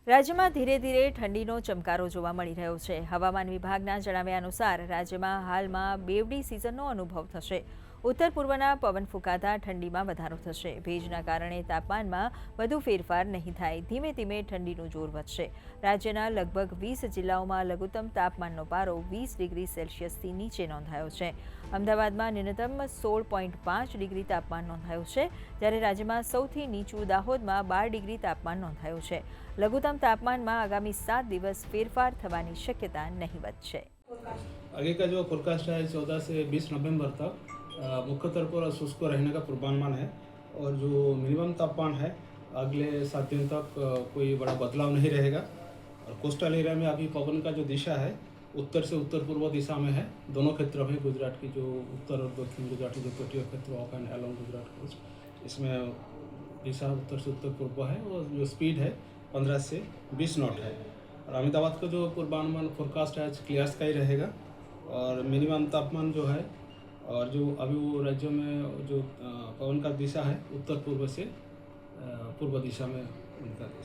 રાજ્યમાં ધીરે ધીરે ઠંડીનો ચમકારો જોવા મળી રહ્યો છે। હવામાન વિભાગના જણાવ્યા અનુસાર રાજ્યમાં હાલમાં બેવડી સિઝનનો અનુભવ થશે। ઉત્તર પૂર્વના પવન ફૂંકાતા ઠંડીમાં વધારો થશે। ભેજના કારણે તાપમાનમાં વધુ ફેરફાર નહીં થાય। ધીમે ધીમે ઠંડીનું જોર વધશે। રાજ્યના લગભગ 20 જિલ્લાઓમાં લઘુત્તમ તાપમાનનો પારો 20 ડિગ્રી સેલ્સિયસથી નીચે નોંધાયો છે। અમદાવાદમાં ન્યૂનતમ 16.5 ડિગ્રી તાપમાન નોંધાયું છે, જ્યારે રાજ્યમાં સૌથી નીચું દાહોદમાં 12 ડિગ્રી તાપમાન નોંધાયું છે। લઘુત્તમ તાપમાનમાં આગામી 7 દિવસ फेरफार થવાની શક્યતા નહીવત છે। आगे का जो फोरकास्ट है 14 से 20 नवंबर तक मुख्य तौर पर शुष्क रहने का पूर्वानुमान है। और जो मिनिमम तापमान है अगले 7 दिन तक कोई बड़ा बदलाव नहीं रहेगा। और कोस्टल एरिया में अभी पवन का जो दिशा है उत्तर से उत्तर पूर्व दिशा में है। दोनों क्षेत्रों में गुजरात की जो उत्तर और दक्षिण गुजरात की जो तटीय क्षेत्र off and along Gujarat coast, इसमें दिशा उत्तर से उत्तर पूर्व है और जो स्पीड है 15 से 20 नॉट है। और अहमदाबाद का जो पूर्वानुमान फोरकास्ट है क्लियर स्काई रहेगा। और मिनिमम तापमान जो है और जो अभी वो राज्यों में जो पवन का दिशा है उत्तर पूर्व से पूर्व दिशा में उनका